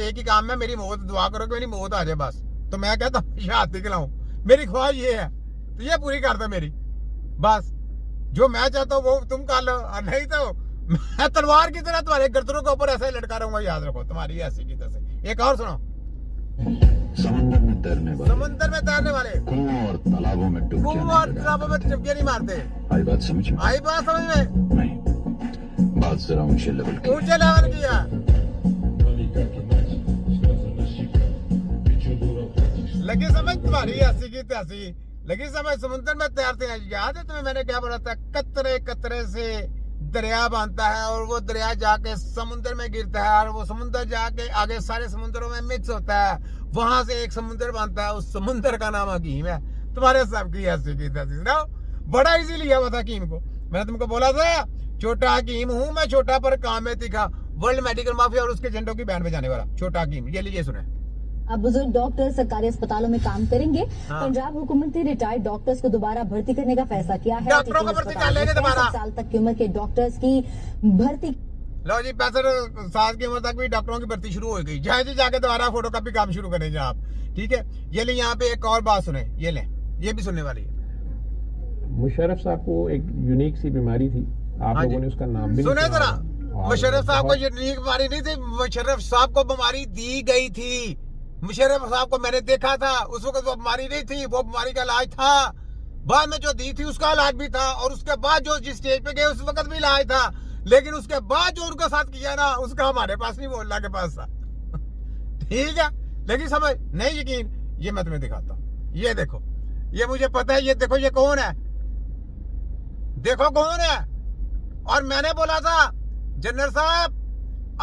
एक ही काम है, मेरी मौत दुआ करो कि मेरी मौत आ जाए बस। तो मैं कहता हूँ शहादत खिलाऊं, मेरी ख्वाहिश ये है, तो ये पूरी कर दो मेरी बस। जो मैं चाहता हूँ वो तुम कर लो, और नहीं तो मैं तलवार की तरह तुम्हारे गर्दनों के ऊपर ऐसे लटका रहूंगा, याद रखो तुम्हारी ऐसी की तरह। एक और सुनो। समंदर में तैरने वाले, समंदर में तैरने वाले कुओं और तालाबों में डुबकियां नहीं मारते। आई बात समझ में? आई बात समझ में? नहीं, बात जरा ऊंचे लेवल की। ऊंचे लेवल की है। लगी समझ तुम्हारी ऐसी की तैसी, लगी समझ। समुद्र में तैरते हैं, याद है तुम्हें मैंने क्या बोला था? कतरे कतरे से दरिया बनता है और वो दरिया जाके समुद्र में गिरता है और वो समुद्र जाके आगे सारे समुद्रों में मिक्स होता है, वहां से एक समुद्र बनता है, उस समुद्र का नाम हकीम है। तुम्हारे सबकी ऐसी की तैसी ना, बड़ा इजी लिया हुआ था हकीम को। मैंने तुमको बोला था छोटा हकीम हूं मैं, छोटा पर काम में तीखा, वर्ल्ड मेडिकल माफिया और उसके झंडों की बैंड बजाने वाला छोटा हकीम। ये लीजिए सुने। अब बुजुर्ग डॉक्टर सरकारी अस्पतालों में काम करेंगे। हाँ। पंजाब हुकूमत ने रिटायर्ड डॉक्टर्स को दोबारा भर्ती करने का फैसला किया है। डॉक्टरों को भर्ती कर लेंगे दोबारा। 65 साल तक की उम्र के डॉक्टर्स की भर्ती। लो जी, 65 साल की उम्र तक भी डॉक्टरों की भर्ती शुरू हो गई। जाए जी जाके दोबारा फोटो कॉपी काम शुरू करें आप, ठीक है। ये ले यहाँ पे एक और बात सुने, ये ले, ये भी सुनने वाली है। मुशर्रफ साहब को एक यूनिक सी बीमारी थी, आप हाँ लोगों ने उसका नाम भी सुने नहीं जरा। सुना। मुशर्रफ साहब को यूनिक बीमारी नहीं थी, मुशर्रफ साहब को बीमारी दी गई थी। मुशर्रफ साहब को मैंने देखा था, उस वक्त वो बीमारी नहीं थी, वो बीमारी का इलाज था। बाद में जो दी थी उसका इलाज भी था, और उसके बाद जो जिस स्टेज पे गए उस वक्त भी इलाज था, लेकिन उसके बाद जो उनके साथ किया ना, उसका हमारे पास नहीं, वो अल्लाह के पास था। ठीक है, लेकिन समझ नहीं यकीन, ये मैं तुम्हें दिखाता हूँ। ये देखो, ये मुझे पता है, ये देखो ये कौन है, देखो कौन है। और मैंने बोला था जनरल साहब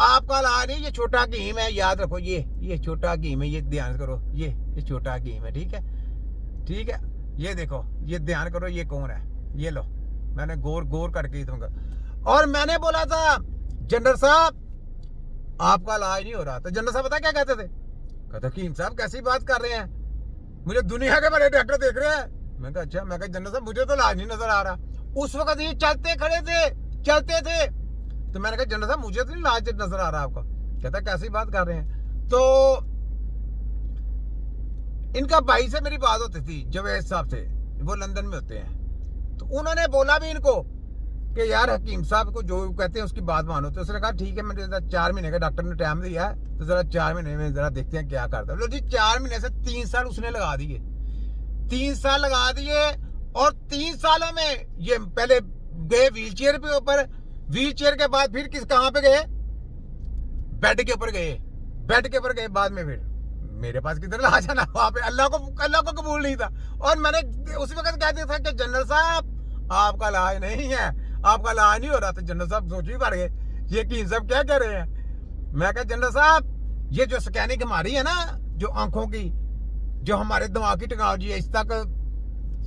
आपका इलाज नहीं, ये छोटा हकीम है, याद रखो। ये छोटा हकीम है, ये ध्यान करो, ये छोटा हकीम है, ठीक है, ठीक है। ये देखो, ये ध्यान करो, ये कौन है, ये लो, मैंने गौर करके तुमको। और मैंने बोला था जनरल साहब आपका इलाज नहीं हो रहा, तो जनरल साहब पता क्या कहते थे? कहते हकीम साहब कैसी बात कर रहे हैं, मुझे दुनिया के बड़े डॉक्टर देख रहे हैं। मैं कहा अच्छा, मैं कहा जनरल साहब मुझे तो इलाज नहीं नजर आ रहा। उस वक्त ये चलते खड़े थे, चलते थे। तो मैंने कहा जनरल साहब मुझे तो नहीं इलाज नजर आ रहा आपका। कहता कैसी बात कर रहे हैं? तो इनका भाई से मेरी बात होती थी, जवेद साहब थे, वो लंदन में होते हैं। तो उन्होंने बोला भी इनको कि यार हकीम साहब को जो कहते हैं उसकी बात मानो। तो उसने कहा ठीक है, मैंने 4 महीने का डॉक्टर ने टाइम दिया है, तो जरा 4 महीने में जरा देखते हैं क्या करता है। लो जी, 4 महीने से 3 साल उसने लगा दिए, 3 साल लगा दिए। और 3 सालों में ये पहले गए व्हील चेयर पे ऊपर, व्हील चेयर के बाद फिर कहाँ पे गए? बेड के ऊपर गए, बेड के ऊपर गए। बाद में फिर मेरे पास किधर आ जाना, वहां पे अल्लाह को कबूल नहीं था। और मैंने उस वक्त कह दिया था कि जनरल साहब आपका इलाज नहीं है, आपका इलाज नहीं हो रहा। तो जनरल साहब सोच ही पड़ गए, ये हकीम साहब क्या कह रहे हैं। मैं कहा जनरल साहब ये जो स्कैनिंग हमारी है ना, जो आंखों की, जो हमारे दिमाग की टेक्नोलॉजी है, इस तक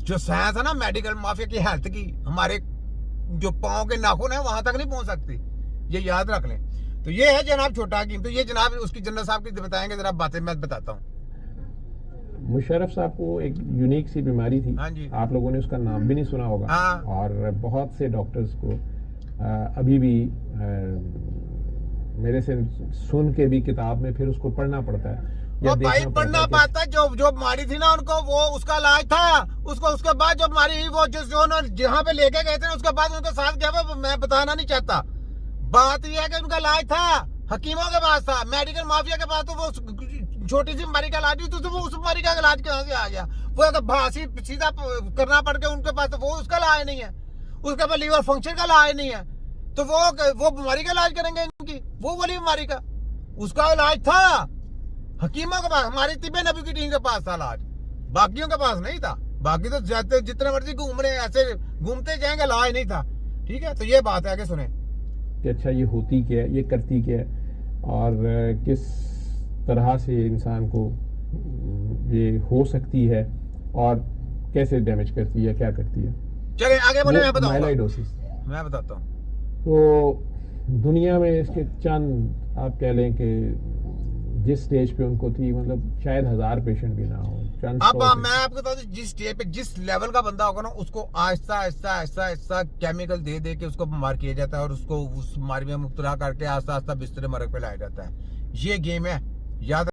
जो साइंस है ना मेडिकल माफिया की हेल्थ की, हमारे जो पाँव के नाखून है वहां तक नहीं पहुंच सकती, ये याद रख लें। तो ये है जनाब छोटा हकीम। तो ये जनाब उसकी जनरल साहब की बताएंगे जरा बातें, मैं बताता हूँ। मुशर्रफ साहब को एक यूनिक सी बीमारी थी, हाँ जी, आप लोगों ने उसका नाम भी नहीं सुना होगा। हाँ। और बहुत से डॉक्टर्स को अभी भी मेरे से सुन के भी किताब में फिर उसको पढ़ना पड़ता है। वो भाई पढ़ना पाता, जो बीमारी थी ना उनको, वो उसका इलाज था। उसको उसके बाद जो बीमारी वो जो जहाँ पे लेके गए थे उसके बाद उनके साथ गया, वो मैं बताना नहीं चाहता। बात यह है कि उनका इलाज था, हकीमों के पास था, मेडिकल माफिया के पास। तो वो छोटी सी बीमारी का इलाज, तो वो उस बीमारी का इलाज कहाँ से आ गया? वो अगर भाषी सीधा करना पड़ गया उनके पास, तो वो उसका इलाज नहीं है। उसके पास लीवर फंक्शन का इलाज नहीं है, तो वो बीमारी का इलाज करेंगे इनकी, वो वाली बीमारी का उसका इलाज था हकीमों के पास, हमारी तिब्बे नबी की टीम के पास था इलाज, बाकियों के पास नहीं था। बाकी तो जाते जितने मर्जी घूम रहे हैं, ऐसे घूमते जाएंगे, इलाज नहीं था। ठीक है, तो ये बात है, आगे सुने कि अच्छा ये होती क्या है, ये करती क्या है, और किस तरह से इंसान को ये हो सकती है और कैसे डैमेज करती है, क्या करती है। चले आगे बोले, मैं बताऊंगा, माइलाइडोसिस मैं बताता हूँ। तो दुनिया में इसके चंद आप कह लें कि जिस स्टेज पे उनको थी, मतलब शायद 1000 पेशेंट भी ना हो, चंद। अब मैं आपको बता दूं, जिस स्टेज पे जिस लेवल का बंदा होगा ना, उसको आहिस्ता आहिस्ता आहिस्ता आहिस्ता केमिकल दे दे के उसको बीमार किया जाता है, और उसको उस बीमारी में मुब्तला करके आहिस्ता आहिस्ता बिस्तर मरग पे लाया जाता है। ये गेम है, याद